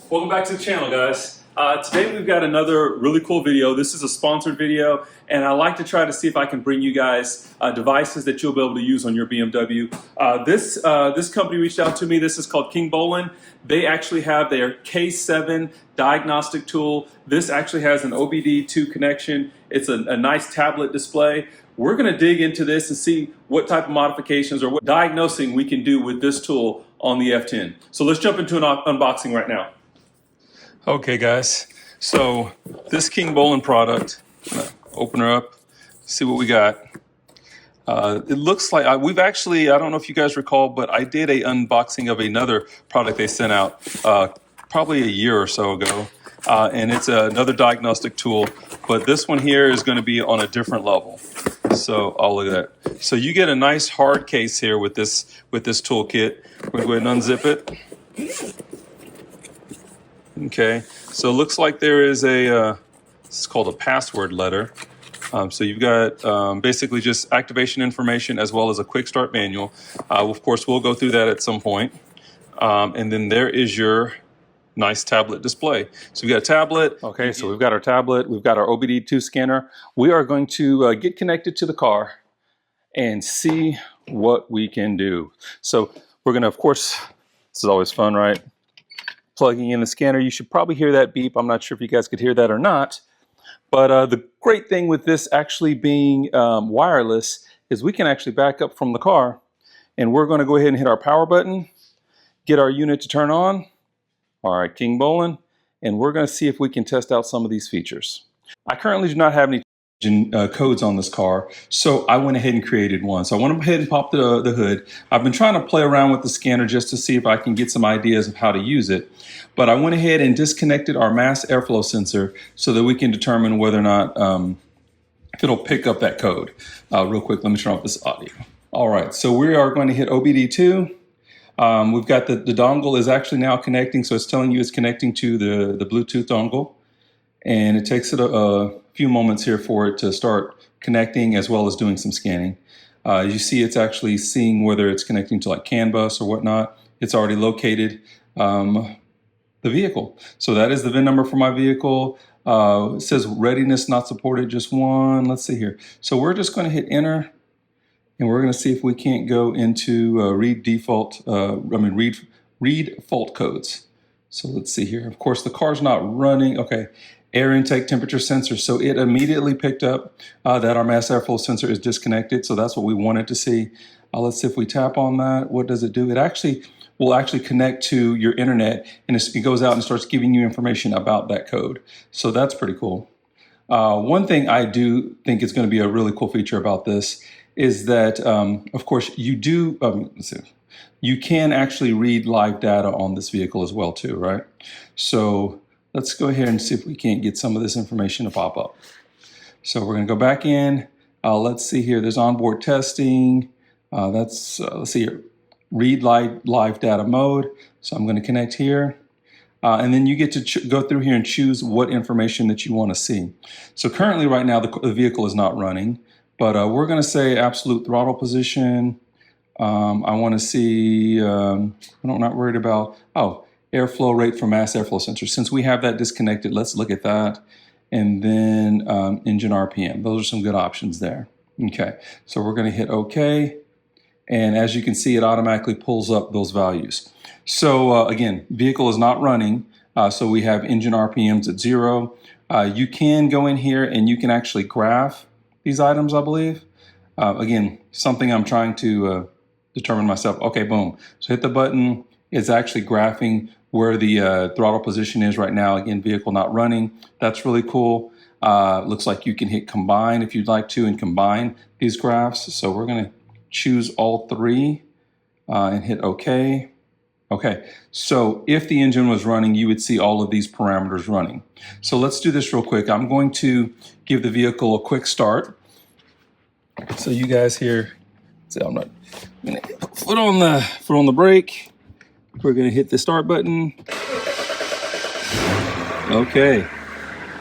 Welcome back to the channel, guys. Today we've got another really cool video. This is a sponsored video, and I like to try to see if I can bring you guys devices that you'll be able to use on your BMW. This company reached out to me. This is called Kingbolen. They actually have their K7 diagnostic tool. This actually has an OBD2 connection. It's a nice tablet display. We're going to dig into this and see what type of modifications or what diagnosing we can do with this tool on the F10. So let's jump into an unboxing right now. Okay, guys, so this Kingbolen product, open her up, see what we got. It looks like we've actually, I don't know if you guys recall, but I did an unboxing of another product they sent out probably a year or so ago. And it's another diagnostic tool, but this one here is going to be on a different level. So, oh, look at that. So you get a nice hard case here with this toolkit. We're going to go ahead and unzip it. Okay, so it looks like there is it's called a password letter. So you've got basically just activation information as well as a quick start manual. Of course, we'll go through that at some point. And then there is your nice tablet display. So we've got a tablet. Okay, so we've got our tablet. We've got our OBD2 scanner. We are going to get connected to the car and see what we can do. So we're going to, of course, this is always fun, right? Plugging in the scanner. You should probably hear that beep. I'm not sure if you guys could hear that or not. But the great thing with this actually being wireless is we can actually back up from the car, and we're going to go ahead and hit our power button, get our unit to turn on. All right, Kingbolen, and we're going to see if we can test out some of these features. I currently do not have any codes on this car, so I went ahead and created one. So I went ahead and popped the hood. I've been trying to play around with the scanner just to see if I can get some ideas of how to use it. But I went ahead and disconnected our mass airflow sensor so that we can determine whether or not if it'll pick up that code. Real quick, let me turn off this audio. All right, so we are going to hit OBD2. We've got the dongle is actually now connecting, so it's telling you it's connecting to the Bluetooth dongle. And it takes it a few moments here for it to start connecting as well as doing some scanning. You see it's actually seeing whether it's connecting to like CAN bus or whatnot. It's already located the vehicle. So that is the VIN number for my vehicle. It says readiness not supported, just one. Let's see here. So we're just going to hit enter, and we're going to see if we can't go into read fault codes. So let's see here. Of course, the car's not running. Okay. Air intake temperature sensor. So it immediately picked up that our mass airflow sensor is disconnected. So that's what we wanted to see. Let's see if we tap on that. What does it do? It actually will connect to your internet, and it goes out and starts giving you information about that code. So that's pretty cool. One thing I do think is going to be a really cool feature about this is that, of course, you can actually read live data on this vehicle as well too, right? So let's go ahead and see if we can't get some of this information to pop up. So we're going to go back in. Let's see here. There's onboard testing. Let's see here. Read live data mode. So I'm going to connect here. And then you get to go through here and choose what information that you want to see. So currently right now the vehicle is not running, but we're going to say absolute throttle position. I want to see, I'm not worried about, airflow rate for mass airflow sensor. Since we have that disconnected, let's look at that. And then engine RPM. Those are some good options there. Okay, so we're going to hit OK. And as you can see, it automatically pulls up those values. So again, vehicle is not running. So we have engine RPMs at 0. You can go in here and you can actually graph these items, I believe. Again, something I'm trying to determine myself. Okay, boom. So hit the button. It's actually graphing where the throttle position is right now. Again, vehicle not running. That's really cool. Looks like you can hit combine if you'd like to and combine these graphs. So we're going to choose all three and hit OK. Okay, so if the engine was running, you would see all of these parameters running. So let's do this real quick. I'm going to give the vehicle a quick start. So you guys here, so I'm going to foot on the brake. We're going to hit the start button. Okay,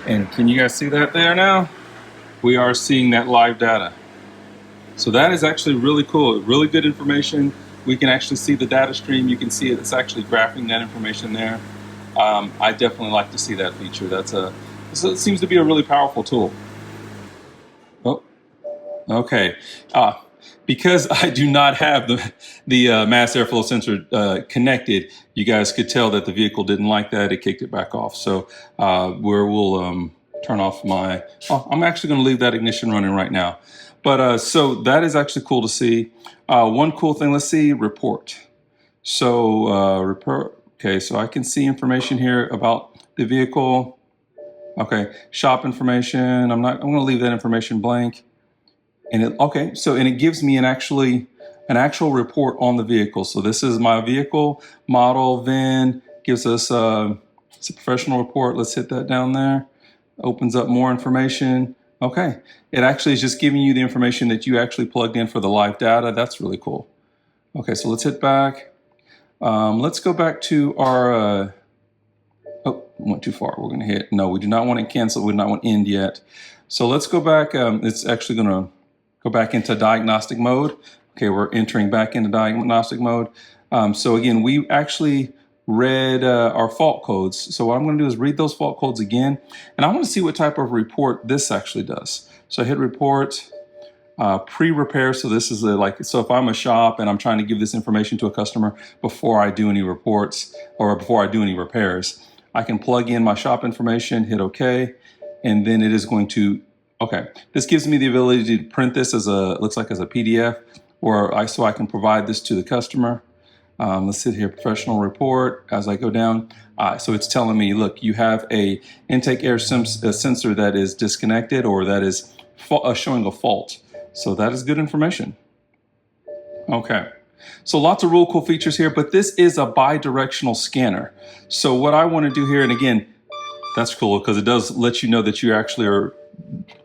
and can you guys see that there now? We are seeing that live data. So that is actually really cool, really good information. We can actually see the data stream. You can see it's actually graphing that information there. I definitely like to see that feature. It seems to be a really powerful tool. Oh, okay. Because I do not have the mass airflow sensor connected, you guys could tell that the vehicle didn't like that. It kicked it back off. So we'll turn off my. Oh, I'm actually going to leave that ignition running right now. But so that is actually cool to see. One cool thing. Let's see report. So report. Okay, so I can see information here about the vehicle. Okay, shop information. I'm going to leave that information blank. And it gives me an actual report on the vehicle. So this is my vehicle model. VIN gives us it's a professional report. Let's hit that down there. Opens up more information. Okay, it actually is just giving you the information that you actually plugged in for the live data. That's really cool. Okay, so let's hit back. Let's go back to our. Went too far. We're going to hit. No, we do not want it canceled. We do not want end yet. So let's go back. It's actually going to go back into diagnostic mode. Okay, we're entering back into diagnostic mode. So again, we actually read our fault codes. So what I'm going to do is read those fault codes again, and I want to see what type of report this actually does. So I hit report, pre-repair. So this is so if I'm a shop and I'm trying to give this information to a customer before I do any reports or before I do any repairs, I can plug in my shop information, hit OK, and then it is going to. Okay, this gives me the ability to print this as looks like as a PDF, so I can provide this to the customer. Let's sit here, professional report. As I go down, so it's telling me, look, you have a intake air sensor that is disconnected or that is showing a fault. So that is good information. Okay. So lots of real cool features here, but this is a bi-directional scanner. So what I want to do here, and again, that's cool because it does let you know that you actually are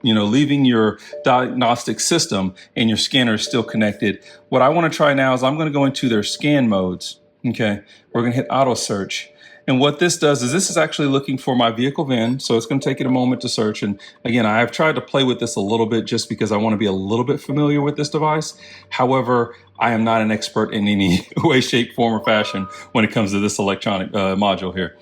leaving your diagnostic system and your scanner is still connected. What I want to try now is I'm going to go into their scan modes. Okay, we're going to hit auto search. And what this does is this is actually looking for my vehicle VIN. So it's going to take it a moment to search. And again, I have tried to play with this a little bit just because I want to be a little bit familiar with this device. However, I am not an expert in any way, shape, form, or fashion when it comes to this electronic module here.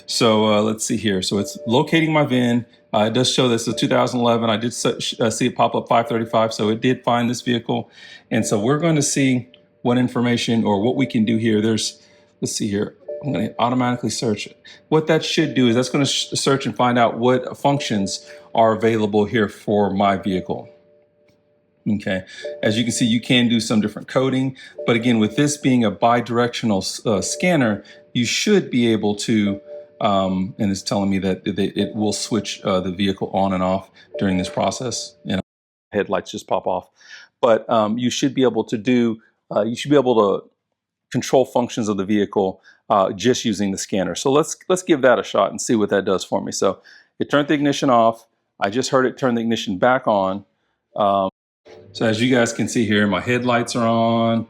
So let's see here. So it's locating my VIN. It does show this is 2011. I did see it pop up 535. So it did find this vehicle. And so we're going to see what information or what we can do here. Let's see here. I'm going to automatically search it. What that should do is that's going to search and find out what functions are available here for my vehicle. Okay, as you can see, you can do some different coding, but again, with this being a bi-directional scanner, you should be able to, and it's telling me that it will switch the vehicle on and off during this process. Headlights just pop off, but you should be able to control functions of the vehicle just using the scanner. So let's give that a shot and see what that does for me. So it turned the ignition off. I just heard it turn the ignition back on. So as you guys can see here, my headlights are on.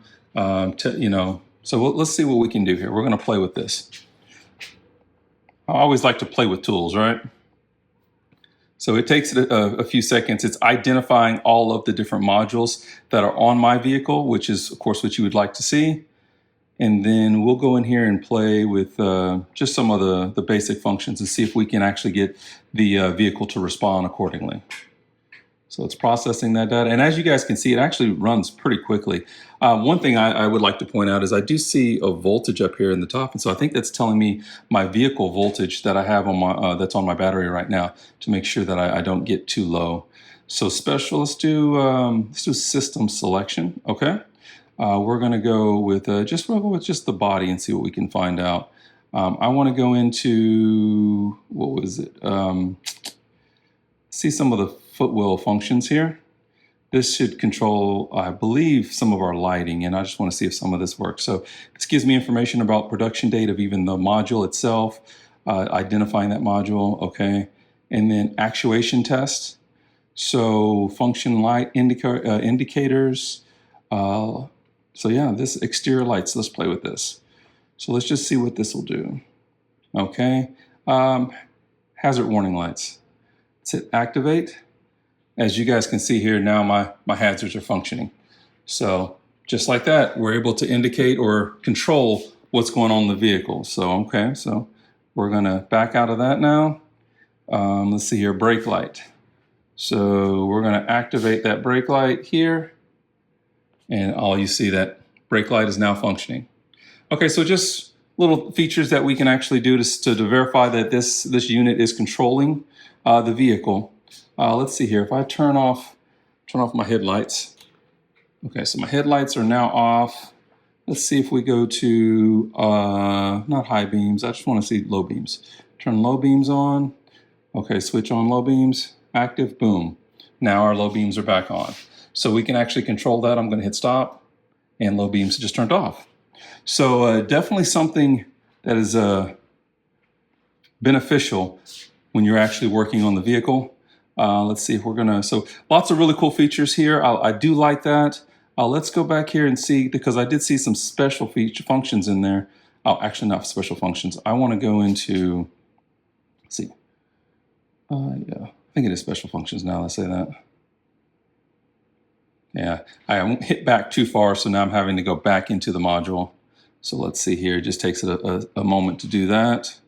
So let's see what we can do here. We're going to play with this. I always like to play with tools, right? So it takes a few seconds. It's identifying all of the different modules that are on my vehicle, which is, of course, what you would like to see. And then we'll go in here and play with just some of the basic functions and see if we can actually get the vehicle to respond accordingly. So it's processing that data. And as you guys can see, it actually runs pretty quickly. One thing I would like to point out is I do see a voltage up here in the top. And so I think that's telling me my vehicle voltage that I have on my that's on my battery right now to make sure that I don't get too low. So let's do system selection. Okay. We're going to go with just the body and see what we can find out. I want to go into, what was it? See some of the footwell functions here. This should control, I believe, some of our lighting, and I just want to see if some of this works. So this gives me information about production date of even the module itself, identifying that module, okay, and then actuation test. So function light indicators. So yeah, this exterior lights, let's play with this. So let's just see what this will do. Okay, hazard warning lights. Let's hit activate. As you guys can see here, now my hazards are functioning. So just like that, we're able to indicate or control what's going on in the vehicle. So, okay, so We're going to back out of that now. Let's see here, brake light. So we're going to activate that brake light here, and you see that brake light is now functioning. Okay, so just little features that we can actually do to verify that this unit is controlling the vehicle. Let's see here. If I turn off my headlights. Okay, so my headlights are now off. Let's see if we go to not high beams. I just want to see low beams. Turn low beams on. Okay, switch on low beams. Active. Boom. Now our low beams are back on. So we can actually control that. I'm going to hit stop, and low beams just turned off. So definitely something that is beneficial when you're actually working on the vehicle. Let's see if we're gonna, so lots of really cool features here. I do like that. Let's go back here and see, because I did see some special feature functions in there. Oh, actually not special functions. I want to go into, let's see. Yeah, I think it is special functions now, let's say that. Yeah, I won't hit back too far, so now I'm having to go back into the module. So let's see here, it just takes a moment to do that.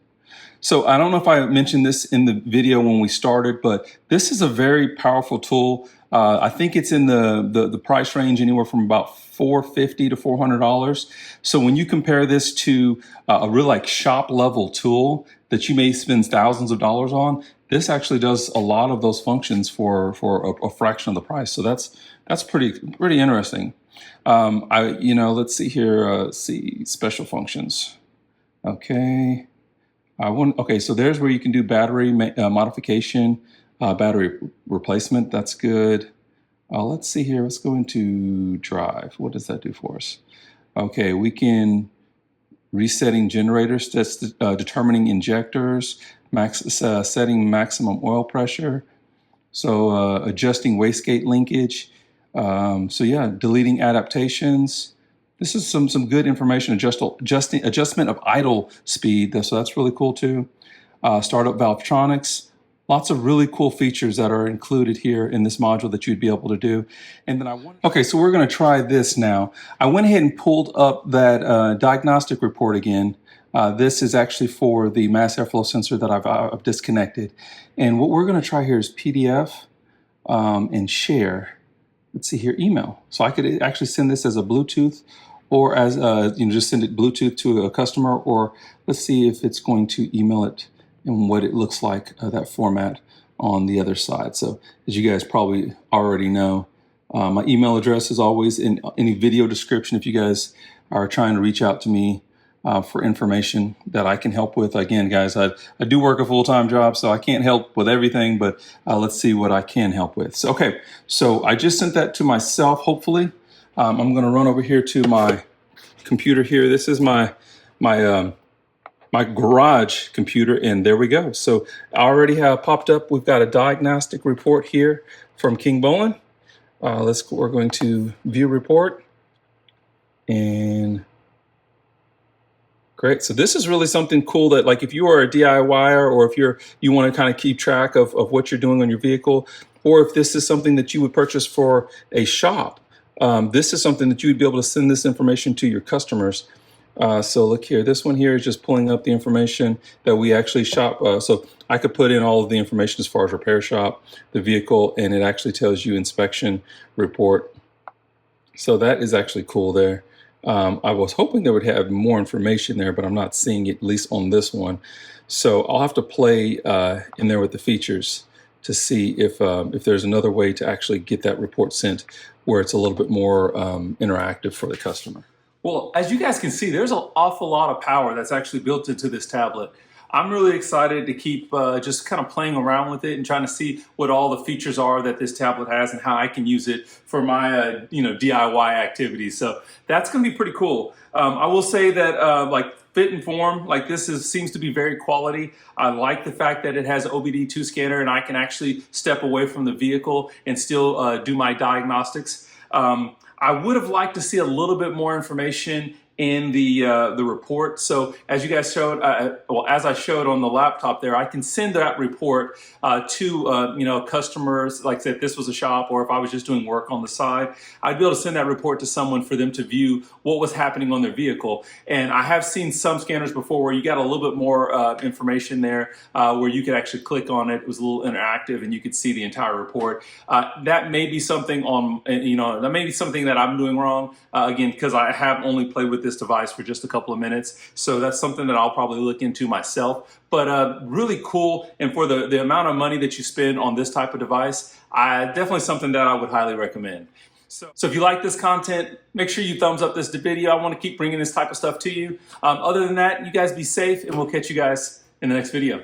So I don't know if I mentioned this in the video when we started, but this is a very powerful tool. I think it's in the price range anywhere from about $450 to $400. So when you compare this to a real like shop level tool that you may spend thousands of dollars on, this actually does a lot of those functions for a fraction of the price. So that's pretty interesting. Let's see here. See special functions. Okay. Okay, so there's where you can do battery modification, battery replacement. That's good. Let's see here. Let's go into drive. What does that do for us? Okay, we can resetting generators. That's determining injectors, setting maximum oil pressure. So adjusting wastegate linkage. So yeah, deleting adaptations. This is some good information. Adjustment of idle speed. So that's really cool too. Startup Valvetronics. Lots of really cool features that are included here in this module that you'd be able to do. And then okay, so we're going to try this now. I went ahead and pulled up that diagnostic report again. This is actually for the mass airflow sensor that I've disconnected. And what we're going to try here is PDF and share. Let's see here, email. So I could actually send this as a Bluetooth, or as just send it Bluetooth to a customer, or let's see if it's going to email it and what it looks like, that format on the other side. So as you guys probably already know, my email address is always in any video description if you guys are trying to reach out to me for information that I can help with. Again, guys, I do work a full-time job, so I can't help with everything, but let's see what I can help with. So, okay, so I just sent that to myself, hopefully. I'm going to run over here to my computer here. This is my garage computer, and there we go. So I already have popped up. We've got a diagnostic report here from Kingbolen. We're going to view report, and great. So this is really something cool that, like, if you are a DIYer, or if you want to kind of keep track of what you're doing on your vehicle, or if this is something that you would purchase for a shop, this is something that you would be able to send this information to your customers. So look here, this one here is just pulling up the information that we actually shop. So I could put in all of the information as far as repair shop, the vehicle, and it actually tells you inspection report. So that is actually cool there. I was hoping they would have more information there, but I'm not seeing it, at least on this one. So I'll have to play in there with the features to see if there's another way to actually get that report sent where it's a little bit more interactive for the customer. Well, as you guys can see, there's an awful lot of power that's actually built into this tablet. I'm really excited to keep just kind of playing around with it and trying to see what all the features are that this tablet has and how I can use it for my DIY activities. So that's going to be pretty cool. I will say that like fit and form, like this seems to be very quality. I like the fact that it has an OBD2 scanner and I can actually step away from the vehicle and still do my diagnostics. I would have liked to see a little bit more information in the report. So as you guys showed, well, as I showed on the laptop there, I can send that report to customers. Like I said, if this was a shop or if I was just doing work on the side, I'd be able to send that report to someone for them to view what was happening on their vehicle. And I have seen some scanners before where you got a little bit more information there, where you could actually click on it. It was a little interactive, and you could see the entire report. That may be something that may be something that I'm doing wrong. Again, because I have only played with this device for just a couple of minutes, so that's something that I'll probably look into myself. But really cool, and for the amount of money that you spend on this type of device, definitely something that I would highly recommend. So if you like this content, make sure you thumbs up this video. I want to keep bringing this type of stuff to you. Other than that, you guys be safe, and we'll catch you guys in the next video.